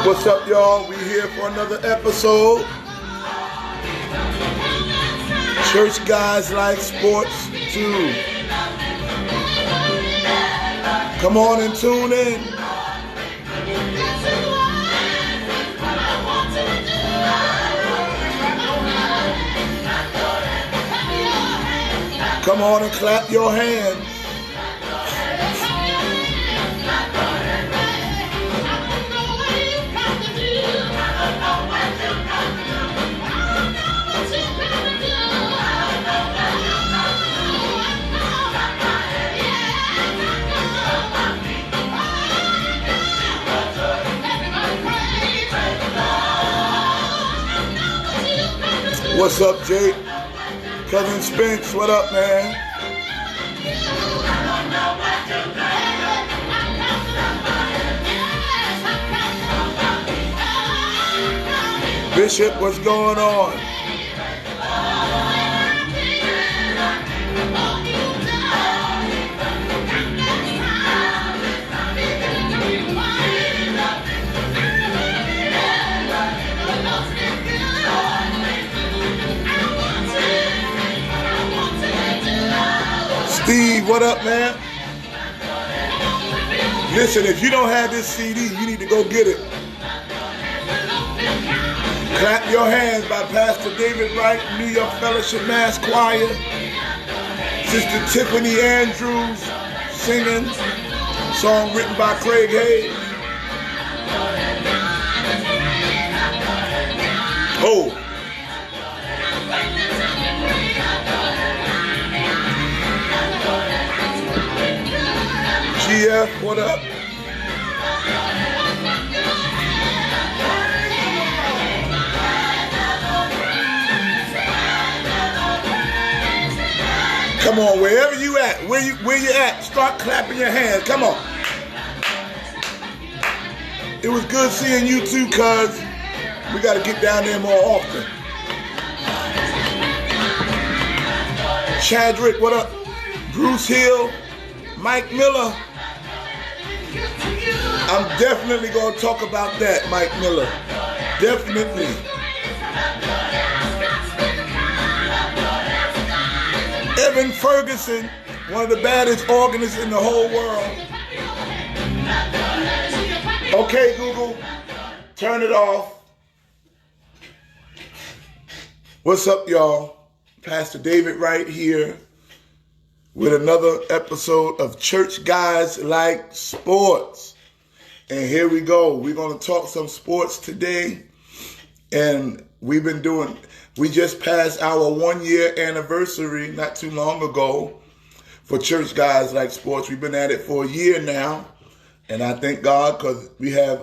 What's up, y'all? We here for another episode. Church guys like sports too. Come on and tune in. Come on and clap your hands. What's up, Jake? Cousin Spence, what up, man? Bishop, what's going on? Steve, what up, man? Listen, if you don't have this CD, you need to go get it. Clap Your Hands by Pastor David Wright, New York Fellowship Mass Choir. Sister Tiffany Andrews singing. Song written by Craig Hayes. Oh. GF, what up? Come on, wherever you at, where you at, start clapping your hands. Come on. It was good seeing you too, cuz we got to get down there more often. Chadrick, what up? Bruce Hill, Mike Miller. I'm definitely going to talk about that, Mike Miller. Definitely. Evan Ferguson, one of the baddest organists in the whole world. Okay, Google, turn it off. What's up, y'all? Pastor David Wright here with another episode of Church Guys Like Sports. And here we go. We're going to talk some sports today. And we just passed our 1 year anniversary not too long ago for Church Guys Like Sports. We've been at it for a year now. And I thank God because we have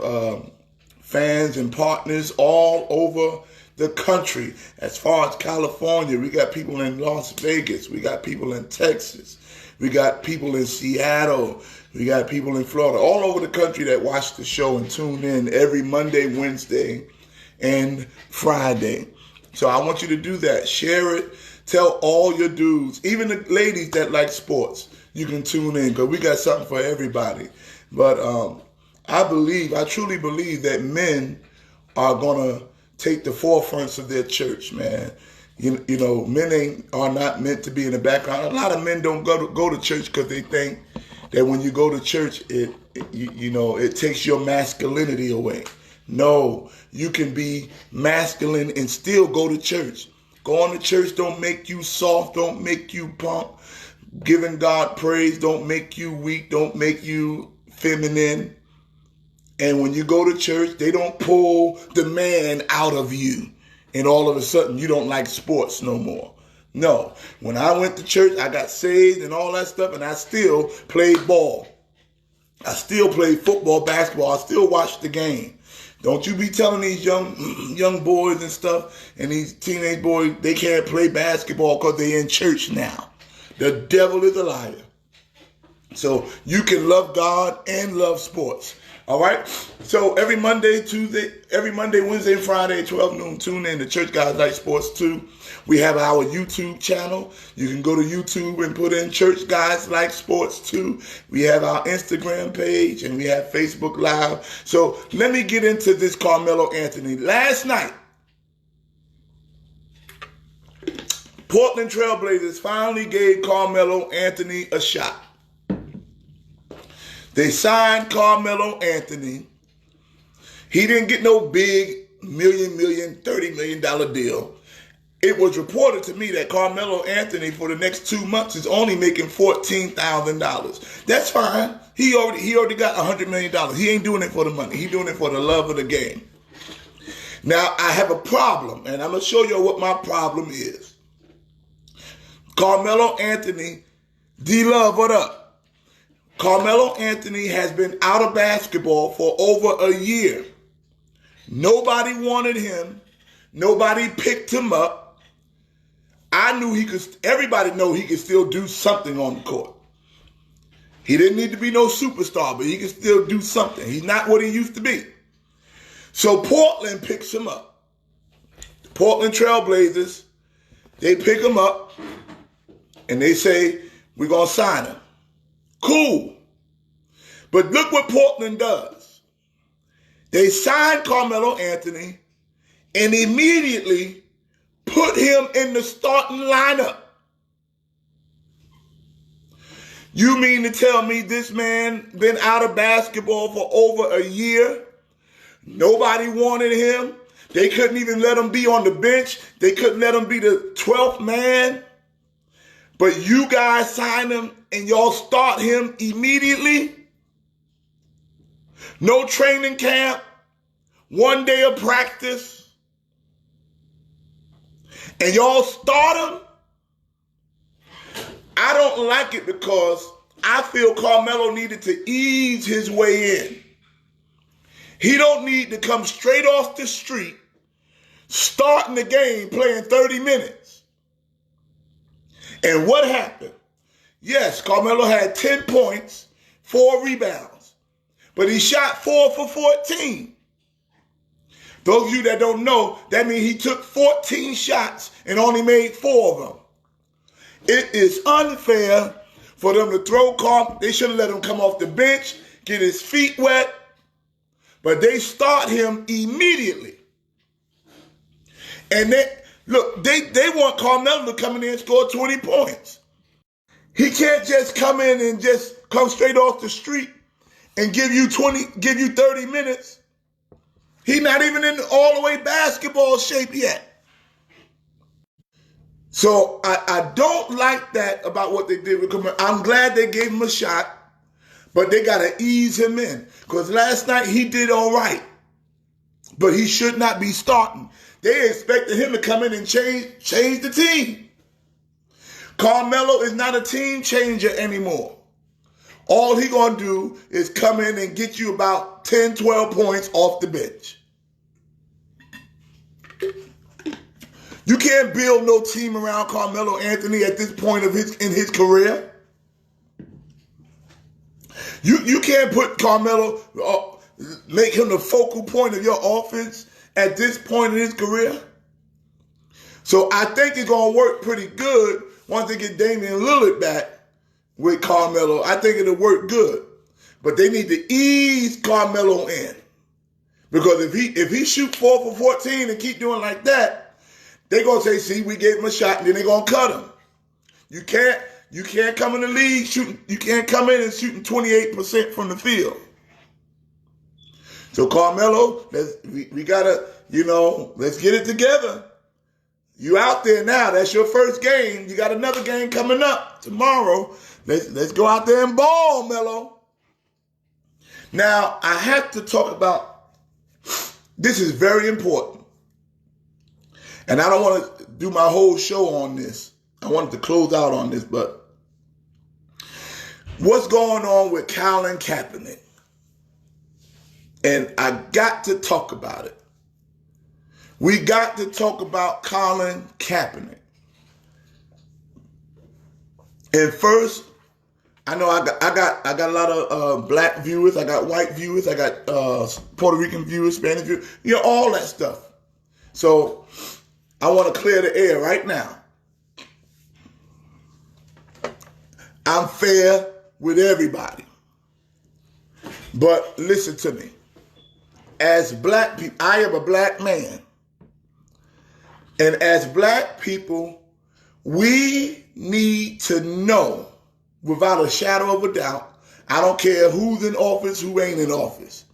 fans and partners all over the country. As far as California, we got people in Las Vegas. We got people in Texas. We got people in Seattle. We got people in Florida, all over the country that watch the show and tune in every Monday, Wednesday, and Friday. So I want you to do that. Share it. Tell all your dudes, even the ladies that like sports, you can tune in because we got something for everybody. But I truly believe that men are going to take the forefronts of their church, man. You know, men are not meant to be in the background. A lot of men don't go to church because they think that when you go to church, it takes your masculinity away. No, you can be masculine and still go to church. Going to church don't make you soft, don't make you punk. Giving God praise don't make you weak, don't make you feminine. And when you go to church, they don't pull the man out of you and all of a sudden you don't like sports no more. No, when I went to church, I got saved and all that stuff, and I still played ball. I still played football, basketball. I still watched the game. Don't you be telling these young boys and stuff and these teenage boys they can't play basketball because they're in church now. The devil is a liar. So you can love God and love sports. All right. So every Monday, Wednesday, and Friday at 12 noon, tune in to Church Guys Like Sports 2. We have our YouTube channel. You can go to YouTube and put in Church Guys Like Sports 2. We have our Instagram page and we have Facebook Live. So let me get into this Carmelo Anthony. Last night, Portland Trailblazers finally gave Carmelo Anthony a shot. They signed Carmelo Anthony. He didn't get no big $30 million deal. It was reported to me that Carmelo Anthony for the next 2 months is only making $14,000. That's fine. He already got $100 million. He ain't doing it for the money. He's doing it for the love of the game. Now, I have a problem, and I'm going to show you what my problem is. Carmelo Anthony, D-Love, what up? Carmelo Anthony has been out of basketball for over a year. Nobody wanted him. Nobody picked him up. I knew everybody knew he could still do something on the court. He didn't need to be no superstar, but he could still do something. He's not what he used to be. So Portland picks him up. The Portland Trailblazers, they pick him up and they say, we're going to sign him. Cool. But look what Portland does. They signed Carmelo Anthony and immediately put him in the starting lineup. You mean to tell me this man been out of basketball for over a year? Nobody wanted him. They couldn't even let him be on the bench. They couldn't let him be the 12th man. But you guys signed him and y'all start him immediately? No training camp, 1 day of practice, and y'all start him? I don't like it because I feel Carmelo needed to ease his way in. He don't need to come straight off the street, starting the game, playing 30 minutes. And what happened? Yes, Carmelo had 10 points, 4 rebounds, but he shot 4 for 14. Those of you that don't know, that means he took 14 shots and only made 4 of them. It is unfair for them to throw Carmelo. They should have let him come off the bench, get his feet wet, but they start him immediately. And they want Carmelo to come in there and score 20 points. He can't just come in and just come straight off the street and give you 30 minutes. He's not even in all the way basketball shape yet. So I don't like that about what they did with Carmelo. I'm glad they gave him a shot, but they got to ease him in. Because last night he did all right, but he should not be starting. They expected him to come in and change the team. Carmelo is not a team changer anymore. All he going to do is come in and get you about 10, 12 points off the bench. You can't build no team around Carmelo Anthony at this point in his career. You can't put Carmelo, make him the focal point of your offense at this point in his career. So I think it's going to work pretty good once they get Damian Lillard back with Carmelo. I think it'll work good. But they need to ease Carmelo in. Because if he shoot 4 for 14 and keep doing like that, they're going to say, see, we gave him a shot, and then they're going to cut him. You can't come in the league shooting. You can't come in and shooting 28% from the field. So Carmelo, we gotta, let's get it together. You out there now. That's your first game. You got another game coming up tomorrow. Let's go out there and ball, Melo. Now, I have to talk about, this is very important. And I don't want to do my whole show on this. I wanted to close out on this, but what's going on with Colin Kaepernick? And I got to talk about it. We got to talk about Colin Kaepernick. And first, I know I got a lot of black viewers. I got white viewers. I got Puerto Rican viewers, Spanish viewers. You know, all that stuff. So I want to clear the air right now. I'm fair with everybody. But listen to me. As black people, I am a black man. And as black people, we need to know without a shadow of a doubt, I don't care who's in office, who ain't in office.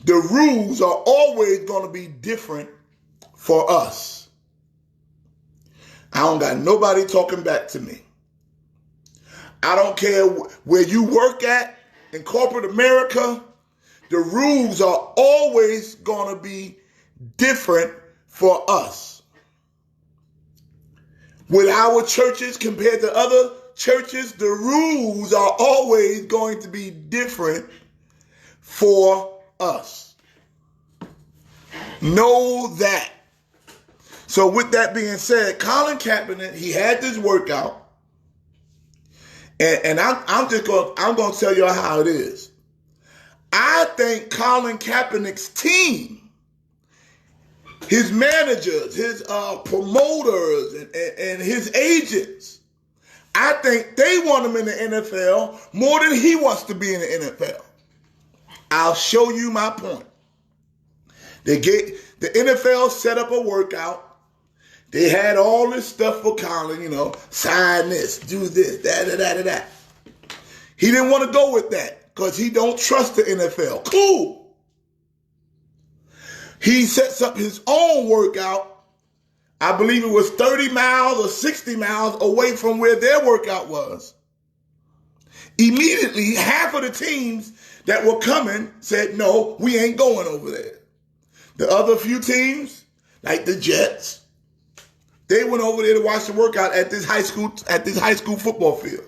The rules are always going to be different for us. I don't got nobody talking back to me. I don't care where you work at in corporate America, the rules are always going to be different for us. With our churches compared to other churches, the rules are always going to be different for us. Know that. So with that being said, Colin Kaepernick, he had this workout. And I'm going to tell you how it is. I think Colin Kaepernick's team, his managers, his promoters, and his agents, I think they want him in the NFL more than he wants to be in the NFL. I'll show you my point. The NFL set up a workout. They had all this stuff for Colin, sign this, do this, that. He didn't want to go with that because he don't trust the NFL. Cool. He sets up his own workout. I believe it was 30 miles or 60 miles away from where their workout was. Immediately, half of the teams that were coming said, no, we ain't going over there. The other few teams, like the Jets, they went over there to watch the workout at this high school football field.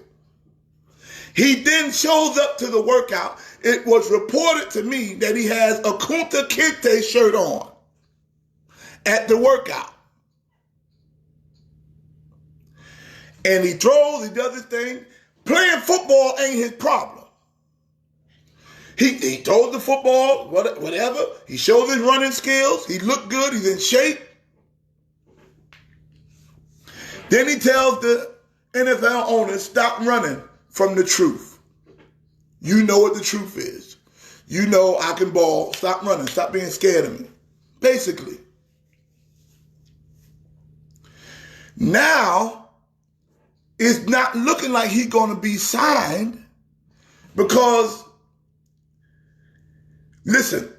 He then shows up to the workout. It was reported to me that he has a Kunta Kinte shirt on at the workout. And he throws, he does his thing. Playing football ain't his problem. He throws the football, whatever. He shows his running skills. He looked good. He's in shape. Then he tells the NFL owners, stop running from the truth. You know what the truth is. You know I can ball. Stop running. Stop being scared of me. Basically. Now, it's not looking like he's going to be signed because, listen,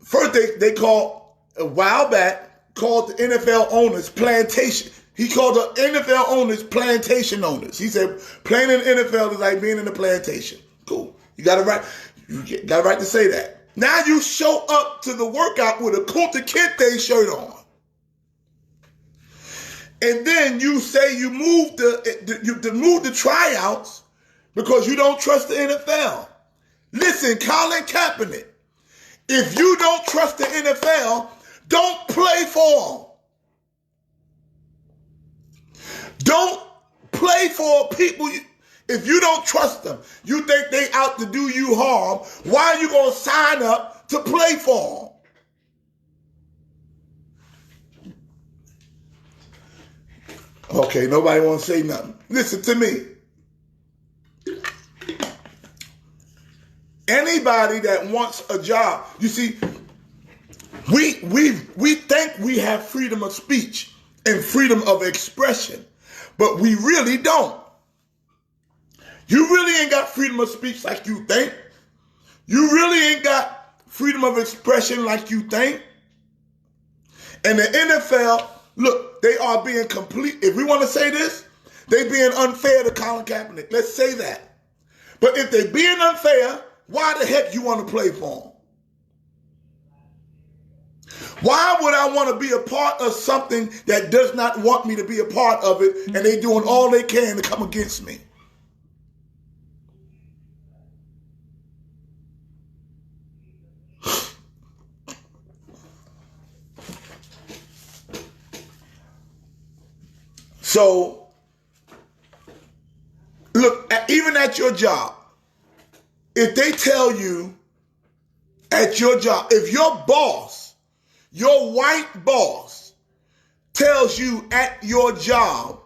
first they called, a while back, called the NFL owners plantation. He called the NFL owners plantation owners. He said playing in the NFL is like being in a plantation. Cool. You got a right to say that. Now you show up to the workout with a Kunta Kinte shirt on. And then you say you move the tryouts because you don't trust the NFL. Listen, Colin Kaepernick, if you don't trust the NFL, don't play for them. Don't play for people. If you don't trust them, you think they out to do you harm, why are you going to sign up to play for them? Okay, nobody want to say nothing. Listen to me. Anybody that wants a job, you see, we think we have freedom of speech and freedom of expression, but we really don't. You really ain't got freedom of speech like you think. You really ain't got freedom of expression like you think. And the NFL, look, they are being complete. If we want to say this, they being unfair to Colin Kaepernick. Let's say that. But if they being unfair, why the heck you want to play for them? Why would I want to be a part of something that does not want me to be a part of it, and they doing all they can to come against me? So, look, even even at your job, if they tell you at your job, if your boss, your white boss, tells you at your job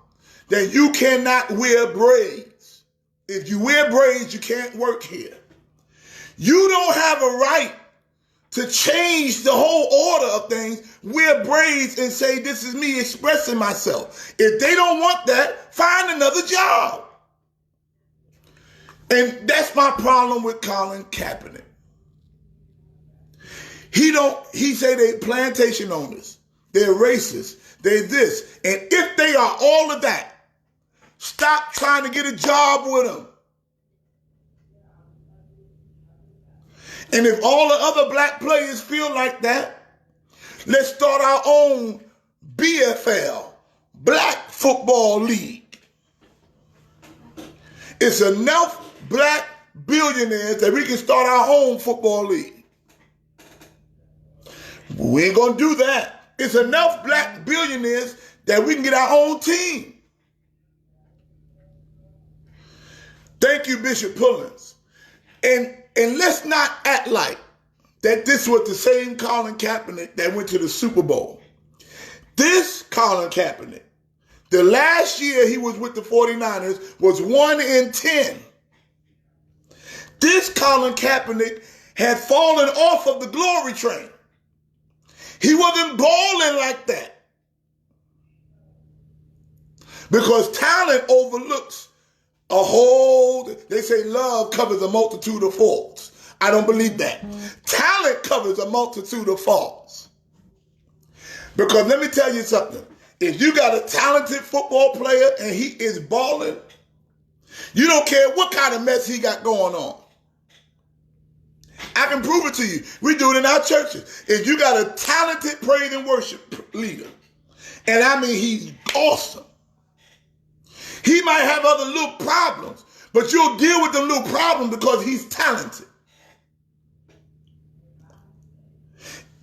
that you cannot wear braids. If you wear braids, you can't work here. You don't have a right to change the whole order of things, wear braids and say, this is me expressing myself. If they don't want that, find another job. And that's my problem with Colin Kaepernick. He say they plantation owners, they're racist, they're this. And if they are all of that, stop trying to get a job with them. And if all the other black players feel like that, let's start our own BFL, Black Football League. It's enough black billionaires that we can start our own football league. We ain't gonna do that. It's enough black billionaires that we can get our own team. Thank you, Bishop Pullins. And let's not act like that this was the same Colin Kaepernick that went to the Super Bowl. This Colin Kaepernick, the last year he was with the 49ers was 1-10. This Colin Kaepernick had fallen off of the glory train. He wasn't balling like that. Because talent overlooks a whole, they say love covers a multitude of faults. I don't believe that. Talent covers a multitude of faults. Because let me tell you something. If you got a talented football player and he is balling, you don't care what kind of mess he got going on. I can prove it to you. We do it in our churches. If you got a talented praise and worship leader, and I mean he's awesome, he might have other little problems, but you'll deal with them little problems because he's talented.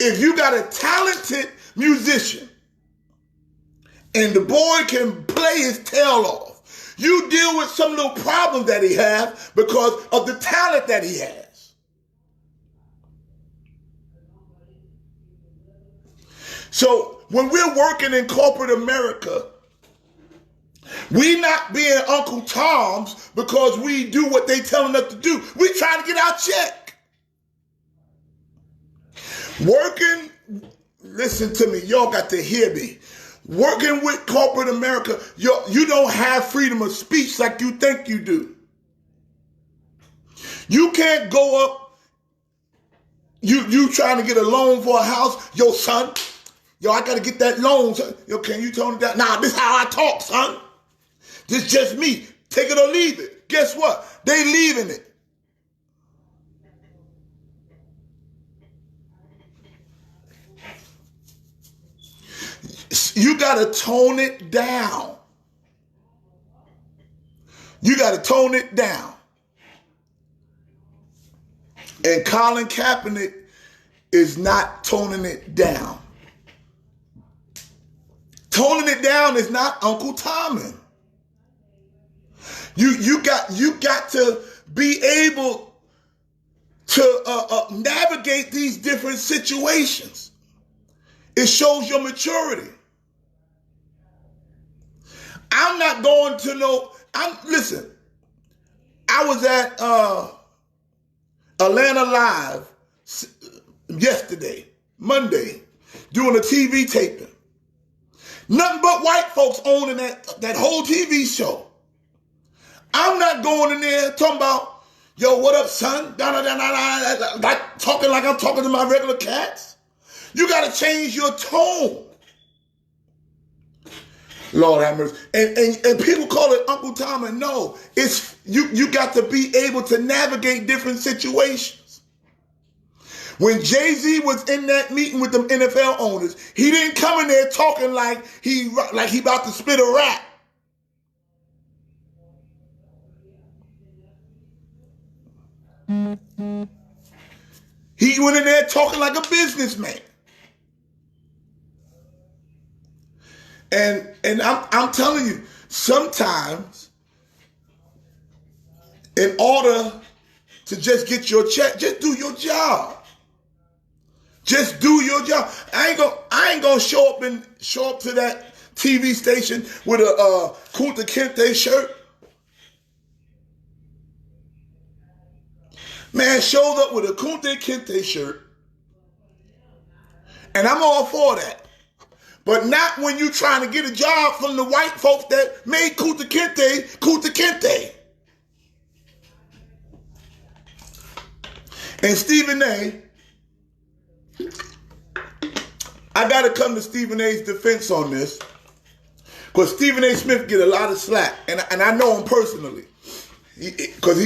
If you got a talented musician and the boy can play his tail off, you deal with some little problem that he has because of the talent that he has. So when we're working in corporate America, we not being Uncle Toms because we do what they telling us to do. We trying to get our check. Working, listen to me, y'all got to hear me. Working with corporate America, you don't have freedom of speech like you think you do. You can't go up, you trying to get a loan for a house, yo son, yo, I got to get that loan, son. Yo, can you tone it down? Nah, this is how I talk, son. This just me. Take it or leave it. Guess what? They leaving it. You got to tone it down. You got to tone it down. And Colin Kaepernick is not toning it down. Toning it down is not Uncle Tommy. You got to be able to navigate these different situations. It shows your maturity. I'm not going to listen, I was at Atlanta Live yesterday, Monday, doing a TV taping. Nothing but white folks owning that whole TV show. I'm not going in there talking about, yo, what up, son? Like talking like I'm talking to my regular cats. You got to change your tone. Lord have mercy. And people call it Uncle Tom, and no, it's you got to be able to navigate different situations. When Jay-Z was in that meeting with them NFL owners, he didn't come in there talking like he about to spit a rap. He went in there talking like a businessman. And I'm telling you, sometimes in order to just get your check, just do your job. Just do your job. I ain't gonna show up to that TV station with a Kunta Kinte shirt. Man showed up with a Kunta Kinte shirt, and I'm all for that. But not when you trying to get a job from the white folks that made Kunta Kinte. And Stephen A., I got to come to Stephen A.'s defense on this, because Stephen A. Smith get a lot of slack, and I know him personally, because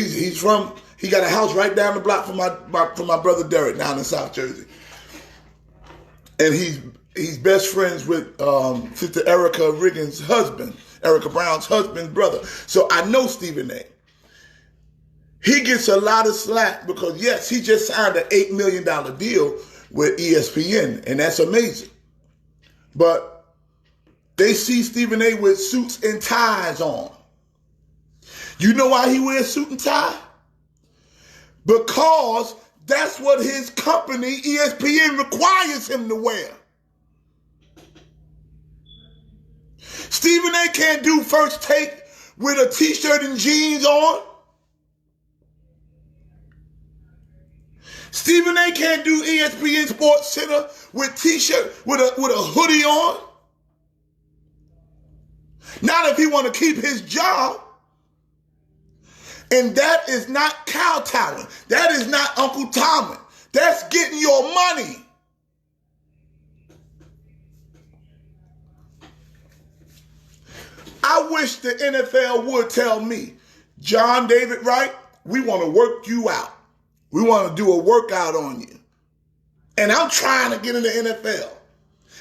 he got a house right down the block from my brother Derek down in South Jersey, and he's best friends with Sister Erica Riggins' husband, Erica Brown's husband's brother. So I know Stephen A. He gets a lot of slack because, yes, he just signed an $8 million deal with ESPN, and that's amazing. But they see Stephen A. with suits and ties on. You know why he wears suit and tie? Because that's what his company, ESPN, requires him to wear. Stephen A. can't do First Take with a t-shirt and jeans on. Stephen A. can't do ESPN Sports Center with t-shirt, with a hoodie on. Not if he want to keep his job. And that is not kowtowing. That is not Uncle Tommy. That's getting your money. I wish the NFL would tell me, John David Wright, we want to work you out. We want to do a workout on you. And I'm trying to get in the NFL.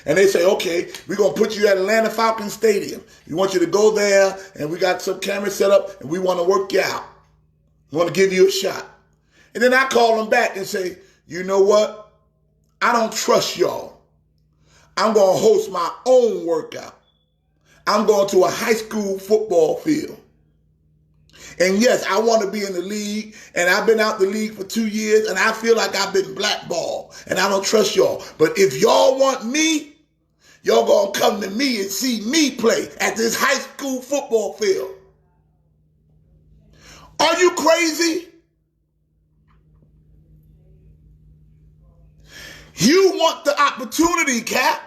And they say, okay, we're going to put you at Atlanta Falcons Stadium. We want you to go there, and we got some cameras set up, and we want to work you out. We want to give you a shot. And then I call them back and say, you know what? I don't trust y'all. I'm going to host my own workout. I'm going to a high school football field. And yes, I want to be in the league, and I've been out the league for 2 years, and I feel like I've been blackballed, and I don't trust y'all. But if y'all want me, y'all going to come to me and see me play at this high school football field. Are you crazy? You want the opportunity, Cap.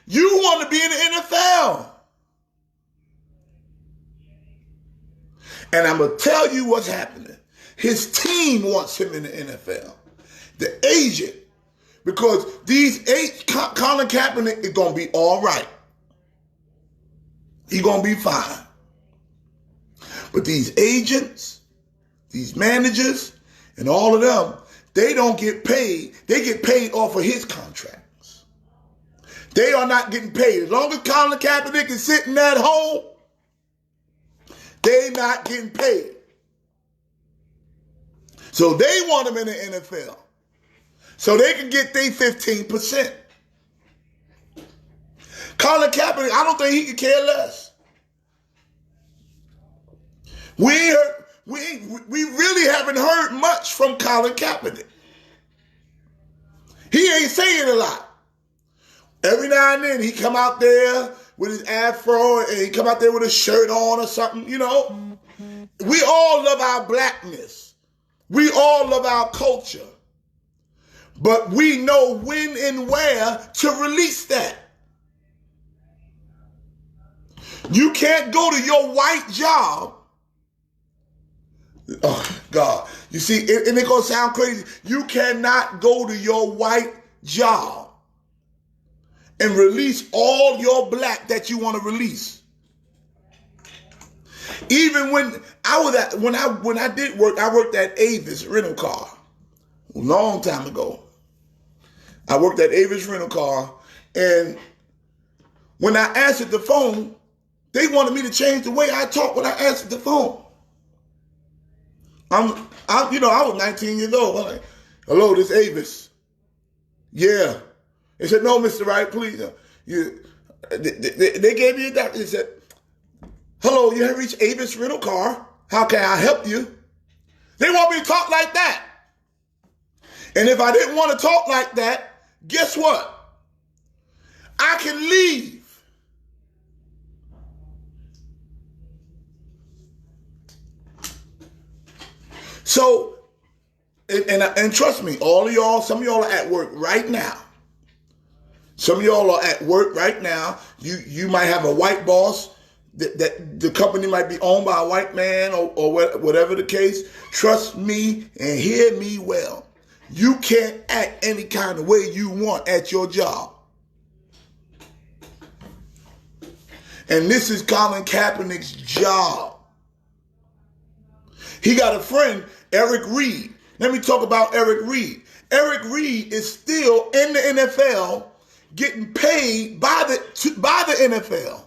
You want to be in the NFL. And I'm going to tell you what's happening. His team wants him in the NFL. The agent. Because Colin Kaepernick is going to be all right. He's going to be fine. But these agents, these managers, and all of them, they don't get paid. They get paid off of his contracts. They are not getting paid. As long as Colin Kaepernick is sitting at home, they're not getting paid. So they want him in the NFL. So they can get their 15%. Colin Kaepernick, I don't think he could care less. We really haven't heard much from Colin Kaepernick. He ain't saying a lot. Every now and then he come out there with his afro and he come out there with a shirt on or something, you know. We all love our blackness. We all love our culture. But we know when and where to release that. You can't go to your white job. Oh, God. You see, and it's going to sound crazy. You cannot go to your white job and release all your black that you want to release. Even when I did work, I worked at Avis Rental Car a long time ago. I worked at Avis Rental Car, and when I answered the phone, they wanted me to change the way I talk when I answered the phone. I was 19 years old. I'm like, hello, this Avis. Yeah. They said, no, Mr. Wright, please. They gave me a doctor. They said, hello, you have reached Avis Rental Car. How can I help you? They want me to talk like that. And if I didn't want to talk like that, guess what? I can leave. So, and trust me, all of y'all, some of y'all are at work right now. Some of y'all are at work right now. You might have a white boss. That the company might be owned by a white man or whatever the case. Trust me and hear me well. You can't act any kind of way you want at your job. And this is Colin Kaepernick's job. He got a friend, Eric Reed. Let me talk about Eric Reed. Eric Reed is still in the NFL getting paid by the NFL.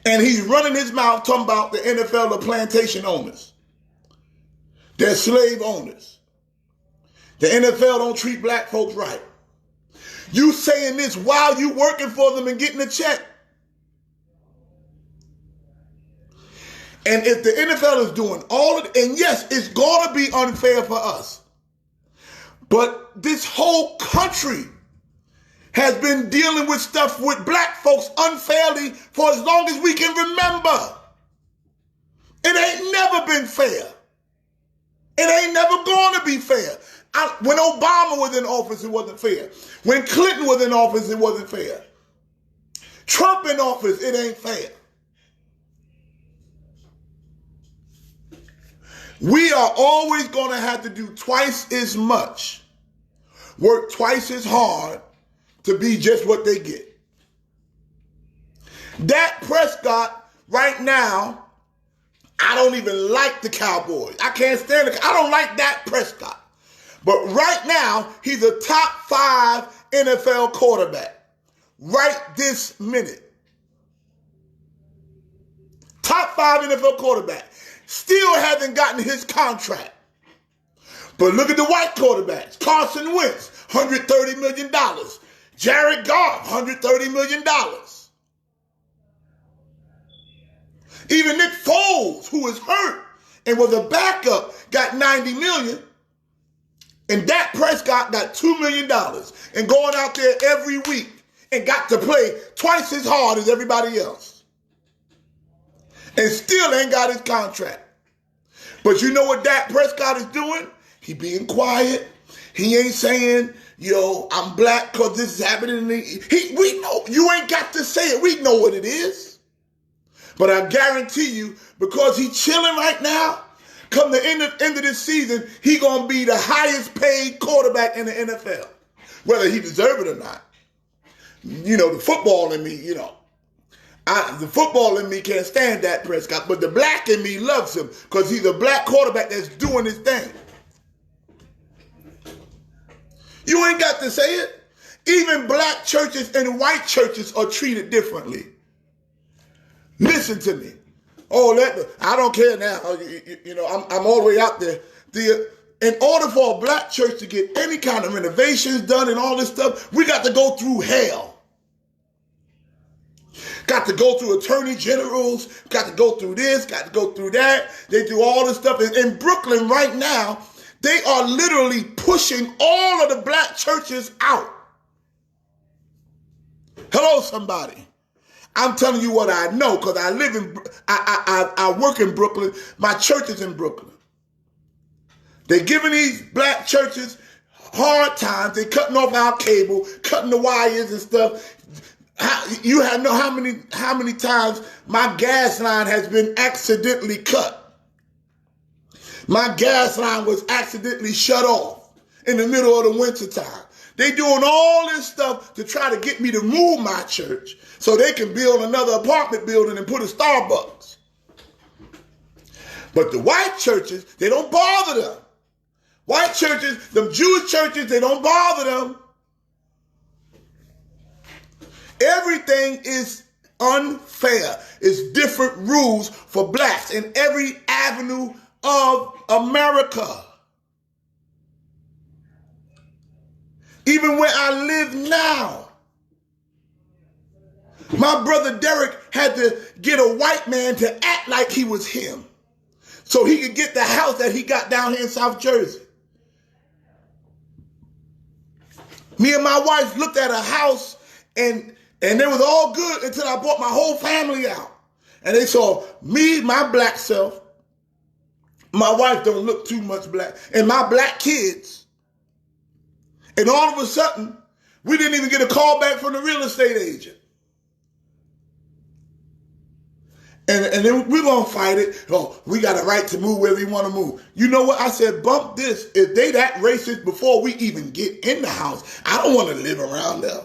And he's running his mouth talking about the NFL, the plantation owners. They're slave owners. The NFL don't treat black folks right. You saying this while you working for them and getting a check. And if the NFL is doing all of it, and yes, it's going to be unfair for us. But this whole country has been dealing with stuff with black folks unfairly for as long as we can remember. It ain't never been fair. It ain't never going to be fair. When Obama was in office, it wasn't fair. When Clinton was in office, it wasn't fair. Trump in office, it ain't fair. We are always going to have to do twice as much, work twice as hard to be just what they get. Dak Prescott, right now, I don't even like the Cowboys. I can't stand it. I don't like Dak Prescott. But right now, he's a top 5 NFL quarterback. Right this minute. Top 5 NFL quarterback. Still hasn't gotten his contract. But look at the white quarterbacks. Carson Wentz, $130 million. Jared Goff, $130 million. Even Nick Foles, who was hurt and was a backup, got $90 million. And Dak Prescott got $2 million and going out there every week and got to play twice as hard as everybody else. And still ain't got his contract. But you know what Dak Prescott is doing? He being quiet. He ain't saying, yo, I'm black because this is happening to me. We know, you ain't got to say it. We know what it is. But I guarantee you, because he's chilling right now, come the end of this season, he going to be the highest paid quarterback in the NFL. Whether he deserve it or not. You know, the football in me, you know. The football in me can't stand Dak Prescott, but the black in me loves him because he's a black quarterback that's doing his thing. You ain't got to say it. Even black churches and white churches are treated differently. Listen to me. I don't care now. You know, I'm all the way out there. In order for a black church to get any kind of renovations done and all this stuff, we got to go through hell. Got to go through attorney generals, got to go through this, got to go through that. They do all this stuff. In Brooklyn right now, they are literally pushing all of the black churches out. Hello, somebody. I'm telling you what I know because I live in, I work in Brooklyn. My church is in Brooklyn. They're giving these black churches hard times. They're cutting off our cable, cutting the wires and stuff. You know how many times my gas line has been accidentally cut. My gas line was accidentally shut off in the middle of the winter time. They doing all this stuff to try to get me to move my church so they can build another apartment building and put a Starbucks. But the white churches, they don't bother them. White churches, them Jewish churches, they don't bother them. Everything is unfair. It's different rules for blacks in every avenue of America. Even where I live now. My brother Derek had to get a white man to act like he was him. so he could get the house that he got down here in South Jersey. Me and my wife looked at a house, and it was all good until I brought my whole family out. And they saw me, my black self. My wife don't look too much black. And my black kids. And all of a sudden, we didn't even get a call back from the real estate agent. And then we're going to fight it. Oh, we got a right to move wherever we want to move. You know what? I said, bump this. If they that racist before we even get in the house, I don't want to live around there.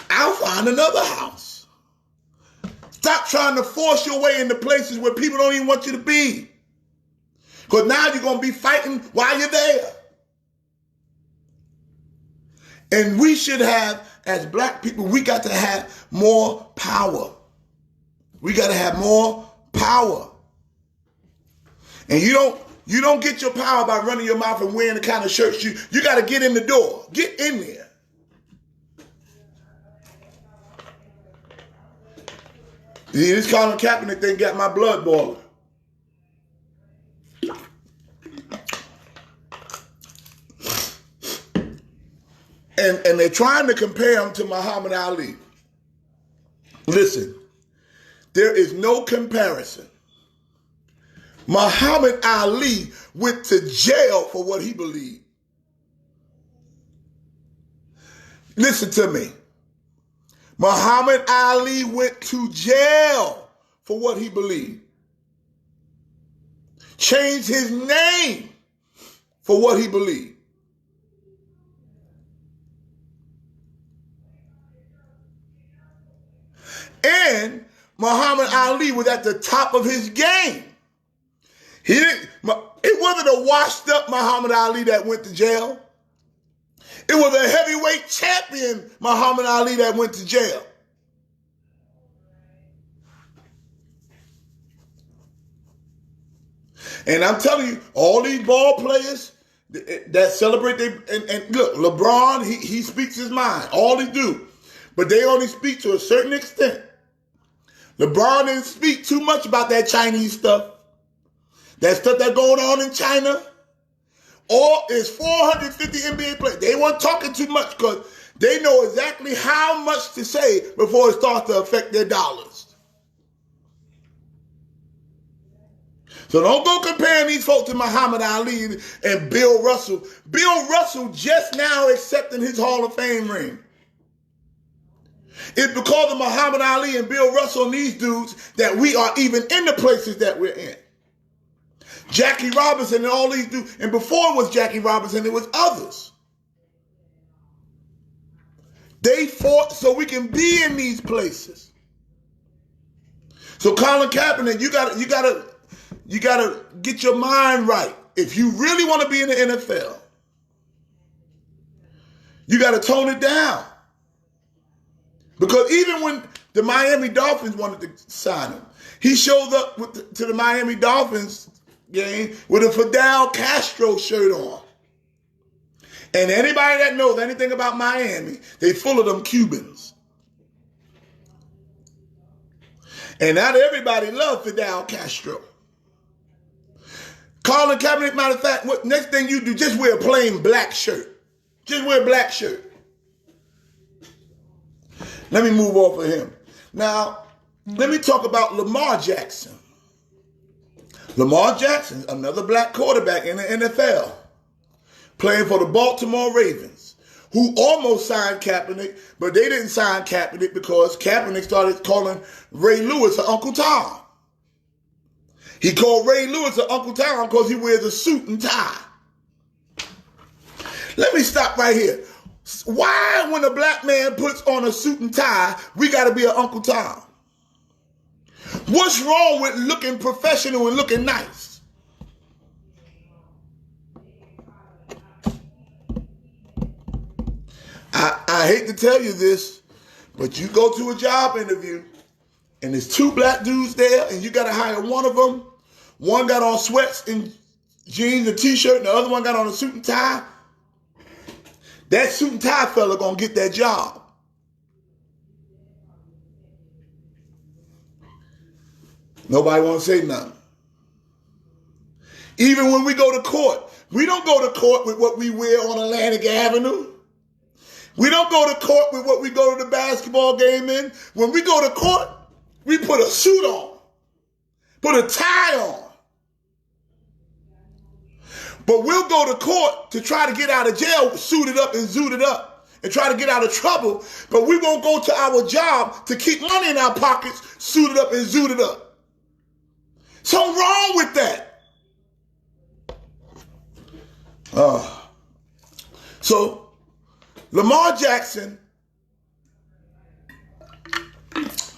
I'll find another house. Stop trying to force your way into places where people don't even want you to be. Because now you're going to be fighting while you're there. And we should have, as black people, we got to have more power. We got to have more power. And you don't get your power by running your mouth and wearing the kind of shirts you got to get in the door. Get in there. See, this Colin Kaepernick thing got my blood boiling. And they're trying to compare him to Muhammad Ali. Listen, there is no comparison. Muhammad Ali went to jail for what he believed. Listen to me. Muhammad Ali went to jail for what he believed. Changed his name for what he believed. And Muhammad Ali was at the top of his game. It wasn't a washed up Muhammad Ali that went to jail. It was a heavyweight champion Muhammad Ali that went to jail. And I'm telling you, all these ball players that celebrate, and look, LeBron, he speaks his mind. All he do. But they only speak to a certain extent. LeBron didn't speak too much about that Chinese stuff. That stuff that's going on in China. Or is 450 NBA players. They weren't talking too much because they know exactly how much to say before it starts to affect their dollars. So don't go comparing these folks to Muhammad Ali and Bill Russell. Bill Russell just now accepting his Hall of Fame ring. It's because of Muhammad Ali and Bill Russell and these dudes that we are even in the places that we're in. Jackie Robinson and all these dudes. And before it was Jackie Robinson, it was others. They fought so we can be in these places. So Colin Kaepernick, you gotta get your mind right. If you really want to be in the NFL, you gotta tone it down. Because even when the Miami Dolphins wanted to sign him, he showed up to the Miami Dolphins game with a Fidel Castro shirt on. And anybody that knows anything about Miami, they full of them Cubans. And not everybody loves Fidel Castro. Colin Kaepernick, matter of fact, what next thing you do, just wear a plain black shirt. Just wear a black shirt. Let me move off of him. Now, let me talk about Lamar Jackson. Lamar Jackson, another black quarterback in the NFL, playing for the Baltimore Ravens, who almost signed Kaepernick, but they didn't sign Kaepernick because Kaepernick started calling Ray Lewis an Uncle Tom. He called Ray Lewis an Uncle Tom because he wears a suit and tie. Let me stop right here. Why, when a black man puts on a suit and tie, we got to be an Uncle Tom? What's wrong with looking professional and looking nice? I hate to tell you this, but you go to a job interview and there's two black dudes there and you got to hire one of them. One got on sweats and jeans and t-shirt and the other one got on a suit and tie. That suit and tie fella gonna get that job. Nobody wanna say nothing. Even when we go to court, we don't go to court with what we wear on Atlantic Avenue. We don't go to court with what we go to the basketball game in. When we go to court, we put a suit on, put a tie on. But we'll go to court to try to get out of jail suited up and zooted up and try to get out of trouble. But we won't go to our job to keep money in our pockets suited up and zooted up. Something wrong with that. So Lamar Jackson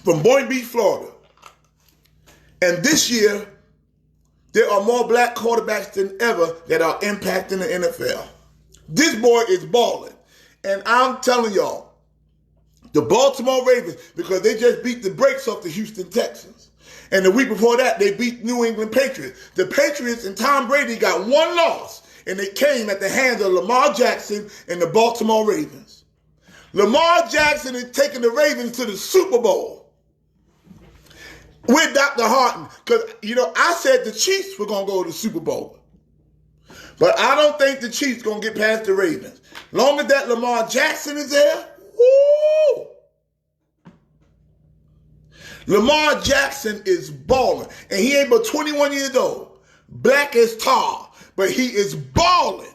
from Boynton Beach, Florida. And this year, there are more black quarterbacks than ever that are impacting the NFL. This boy is balling. And I'm telling y'all, the Baltimore Ravens, because they just beat the brakes off the Houston Texans. And the week before that, they beat New England Patriots. The Patriots and Tom Brady got one loss, and it came at the hands of Lamar Jackson and the Baltimore Ravens. Lamar Jackson is taking the Ravens to the Super Bowl with Dr. Harton. Because, I said the Chiefs were going to go to the Super Bowl. But I don't think the Chiefs going to get past the Ravens. Long as that Lamar Jackson is there, woo! Lamar Jackson is balling. And he ain't but 21 years old. Black as tar. But he is balling.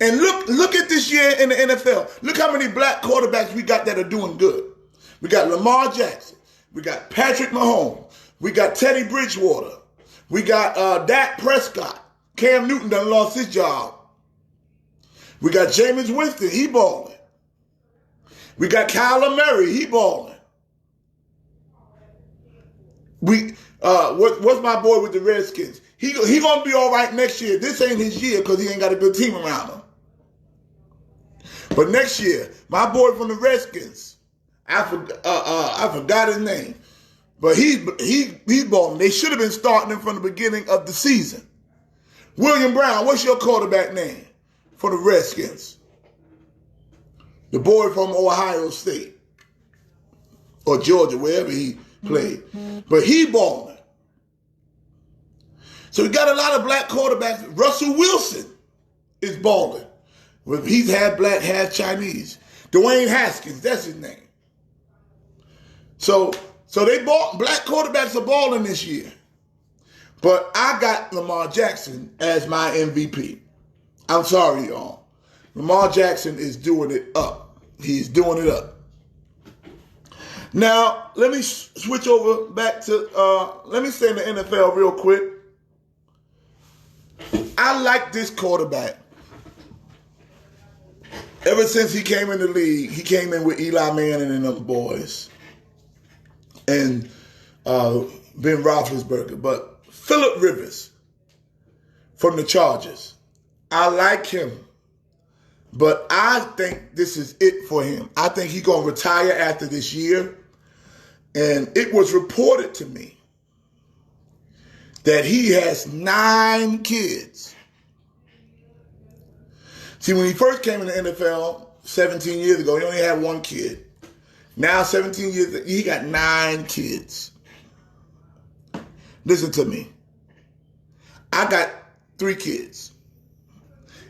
And look at this year in the NFL. Look how many black quarterbacks we got that are doing good. We got Lamar Jackson. We got Patrick Mahomes. We got Teddy Bridgewater. We got Dak Prescott. Cam Newton done lost his job. We got Jameis Winston. He balling. We got Kyler Murray. He balling. What's my boy with the Redskins? He gonna be all right next year. This ain't his year because he ain't got a good team around him. But next year, my boy from the Redskins, I forgot his name, but he's balling. They should have been starting him from the beginning of the season. William Brown, what's your quarterback name for the Redskins? The boy from Ohio State or Georgia, wherever he played. But he balling. So we got a lot of black quarterbacks. Russell Wilson is balling. He's half black, half Chinese. Dwayne Haskins, that's his name. So black quarterbacks are balling this year. But I got Lamar Jackson as my MVP. I'm sorry, y'all. Lamar Jackson is doing it up. He's doing it up. Now, let me switch over back to, let me stay in the NFL real quick. I like this quarterback. Ever since he came in the league, he came in with Eli Manning and them boys. And Ben Roethlisberger. But Phillip Rivers from the Chargers, I like him. But I think this is it for him. I think he's going to retire after this year. And it was reported to me that he has 9 kids. See, when he first came in the NFL 17 years ago, he only had 1 kid. Now, 17 years, he got 9 kids. Listen to me. I got 3 kids.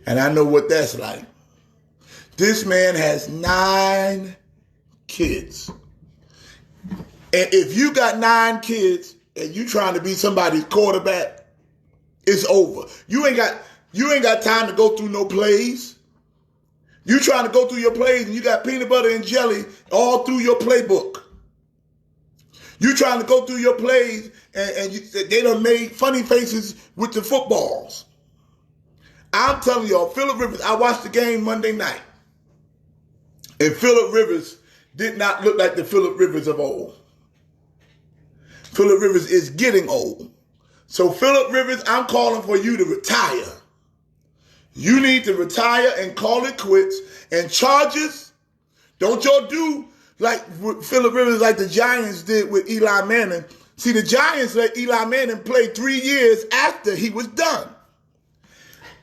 And I know what that's like. This man has 9 kids. And if you got 9 kids and you trying to be somebody's quarterback, it's over. You ain't got time to go through no plays. You trying to go through your plays and you got peanut butter and jelly all through your playbook. You trying to go through your plays and they done made funny faces with the footballs. I'm telling y'all, Phillip Rivers, I watched the game Monday night. And Phillip Rivers did not look like the Phillip Rivers of old. Phillip Rivers is getting old. So Phillip Rivers, I'm calling for you to retire. You need to retire and call it quits. And Chargers, don't y'all do like Phillip Rivers like the Giants did with Eli Manning. See, the Giants let Eli Manning play 3 years after he was done.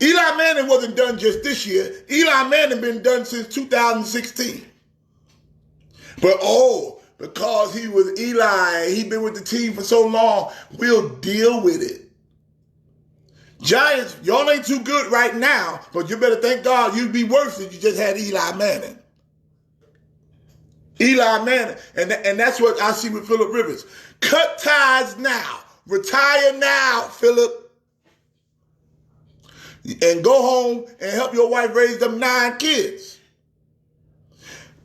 Eli Manning wasn't done just this year. Eli Manning been done since 2016. But because he was Eli, he been with the team for so long, we'll deal with it. Giants, y'all ain't too good right now, but you better thank God you'd be worse if you just had Eli Manning. Eli Manning. And that's what I see with Phillip Rivers. Cut ties now. Retire now, Phillip. And go home and help your wife raise them 9 kids.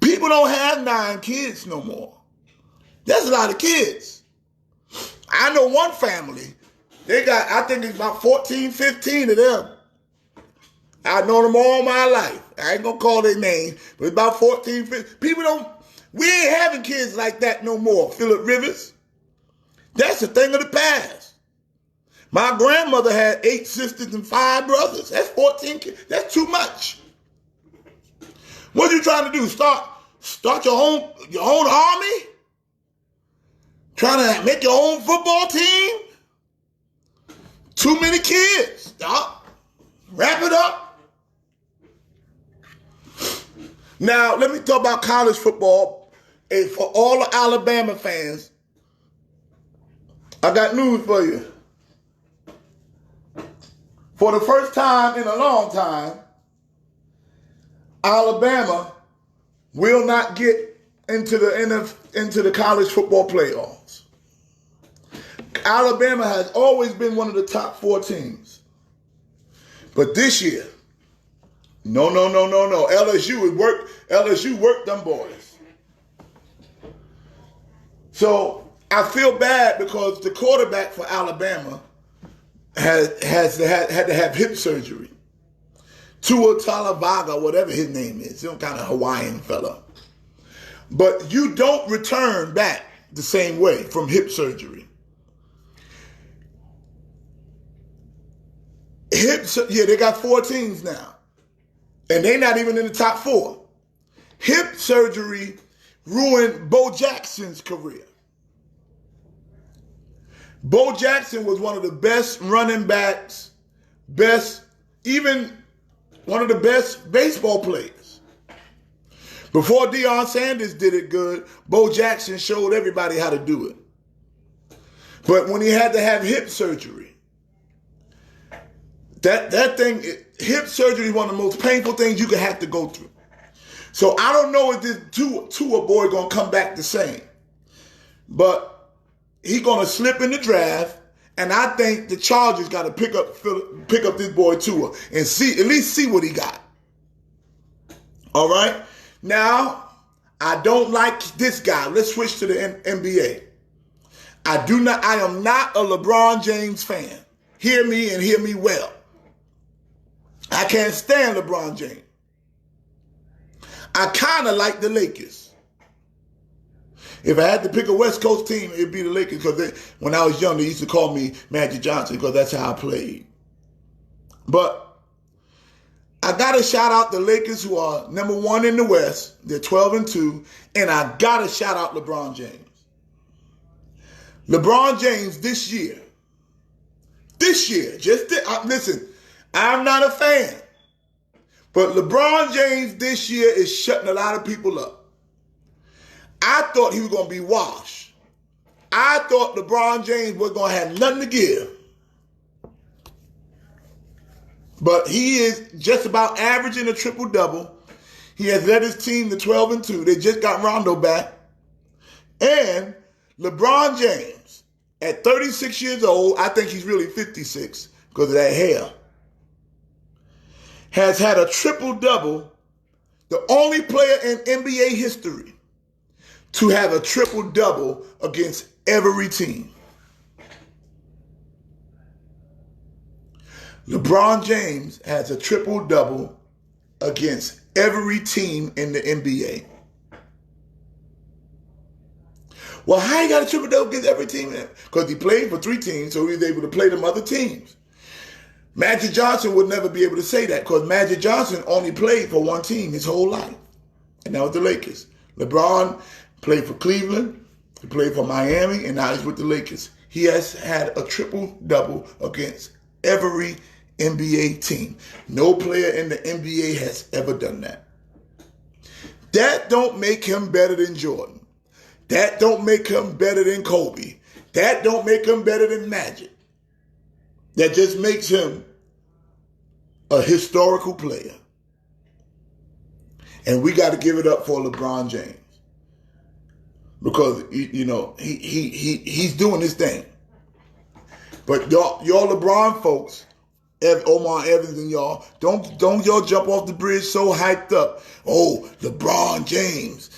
People don't have 9 kids no more. That's a lot of kids. I know one family. They got, I think it's about 14, 15 of them. I've known them all my life. I ain't going to call their name, but it's about 14, 15. We ain't having kids like that no more, Phillip Rivers. That's a thing of the past. My grandmother had 8 sisters and 5 brothers. That's 14 kids. That's too much. What are you trying to do? Start your own army? Trying to make your own football team? Too many kids. Stop. Wrap it up. Now, let me talk about college football. And for all the Alabama fans, I got news for you. For the first time in a long time, Alabama will not get into the college football playoffs. Alabama has always been one of the top 4 teams. But this year, no. LSU worked them boys. So I feel bad because the quarterback for Alabama had to have hip surgery. Tua Tagovailoa, whatever his name is, some kind of Hawaiian fella. But you don't return back the same way from hip surgery. They got 4 teams now. And they're not even in the top 4. Hip surgery ruined Bo Jackson's career. Bo Jackson was one of the best running backs, even one of the best baseball players. Before Deion Sanders did it good, Bo Jackson showed everybody how to do it. But when he had to have hip surgery, hip surgery is one of the most painful things you could have to go through. So I don't know if this Tua boy going to come back the same. But he going to slip in the draft, and I think the Chargers got to pick up this boy Tua and at least see what he got. All right? Now, I don't like this guy. Let's switch to the NBA. I am not a LeBron James fan. Hear me and hear me well. I can't stand LeBron James. I kind of like the Lakers. If I had to pick a West Coast team, it'd be the Lakers, because when I was young, they used to call me Magic Johnson because that's how I played. But I got to shout out the Lakers, who are number 1 in the West. They're 12-2. And I got to shout out LeBron James. LeBron James this year, listen, I'm not a fan. But LeBron James this year is shutting a lot of people up. I thought he was going to be washed. I thought LeBron James was going to have nothing to give. But he is just about averaging a triple-double. He has led his team to 12-2. They just got Rondo back. And LeBron James, at 36 years old, I think he's really 56 because of that hair, has had a triple-double, the only player in NBA history to have a triple-double against every team. LeBron James has a triple-double against every team in the NBA. Well, how he got a triple-double against every team? Because he played for 3 teams, so he was able to play them other teams. Magic Johnson would never be able to say that because Magic Johnson only played for 1 team his whole life, and that was the Lakers. LeBron played for Cleveland, he played for Miami, and now he's with the Lakers. He has had a triple-double against every NBA team. No player in the NBA has ever done that. That don't make him better than Jordan. That don't make him better than Kobe. That don't make him better than Magic. that just makes him a historical player. And we got to give it up for LeBron James. Because, you know, he's doing his thing. But y'all LeBron folks, Omar Evans and y'all, don't y'all jump off the bridge so hyped up. Oh, LeBron James,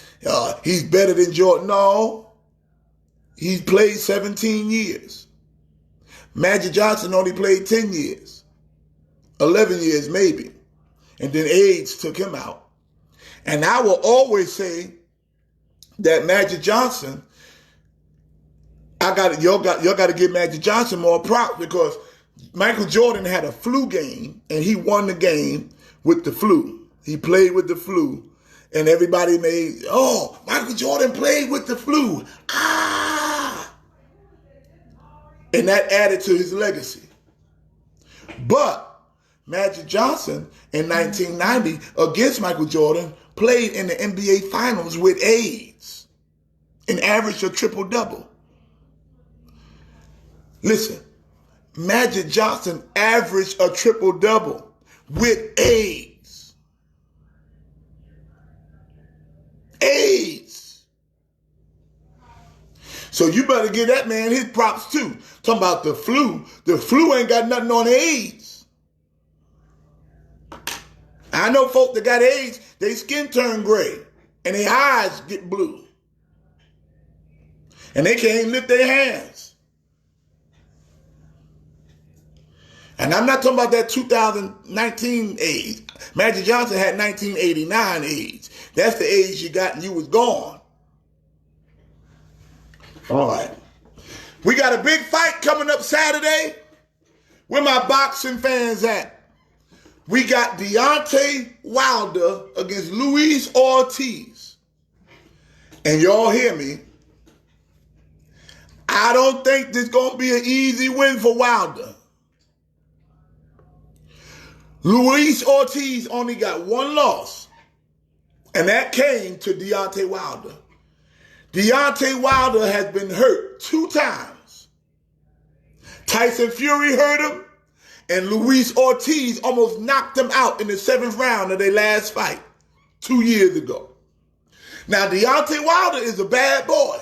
he's better than Jordan. No, he's played 17 years. Magic Johnson only played 10 years, 11 years maybe, and then AIDS took him out. And I will always say that Magic Johnson, y'all got to give Magic Johnson more props, because Michael Jordan had a flu game and he won the game with the flu. He played with the flu, and everybody made, oh, Michael Jordan played with the flu. Ah! And that added to his legacy. But Magic Johnson in 1990 against Michael Jordan played in the NBA Finals with AIDS and averaged a triple-double. Listen, Magic Johnson averaged a triple-double with AIDS. AIDS. So you better give that man his props too. Talking about the flu. The flu ain't got nothing on AIDS. I know folk that got AIDS, their skin turn gray and their eyes get blue. And they can't even lift their hands. And I'm not talking about that 2019 AIDS. Magic Johnson had 1989 AIDS. That's the AIDS you got and you was gone. All right. We got a big fight coming up Saturday. Where my boxing fans at? We got Deontay Wilder against Luis Ortiz. And y'all hear me? I don't think this is going to be an easy win for Wilder. Luis Ortiz only got one loss, and that came to Deontay Wilder. Deontay Wilder has been hurt 2 times. Tyson Fury hurt him, and Luis Ortiz almost knocked him out in the 7th round of their last fight 2 years ago. Now, Deontay Wilder is a bad boy,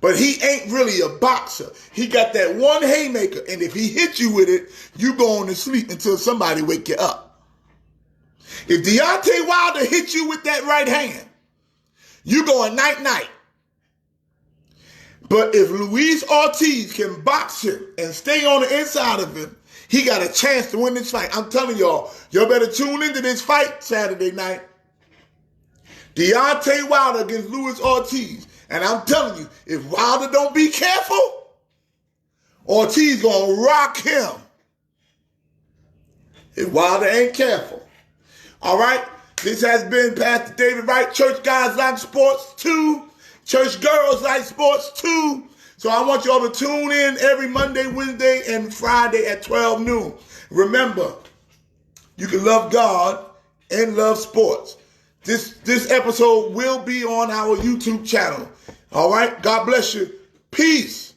but he ain't really a boxer. He got that one haymaker, and if he hits you with it, you going to sleep until somebody wake you up. If Deontay Wilder hits you with that right hand, you going night-night. But if Luis Ortiz can box him and stay on the inside of him, he got a chance to win this fight. I'm telling y'all better tune into this fight Saturday night. Deontay Wilder against Luis Ortiz. And I'm telling you, if Wilder don't be careful, Ortiz gonna rock him. If Wilder ain't careful. All right? This has been Pastor David Wright, Church Guys Like Sports 2, Church Girls Like Sports 2. So I want y'all to tune in every Monday, Wednesday, and Friday at 12 noon. Remember, you can love God and love sports. This episode will be on our YouTube channel. All right? God bless you. Peace.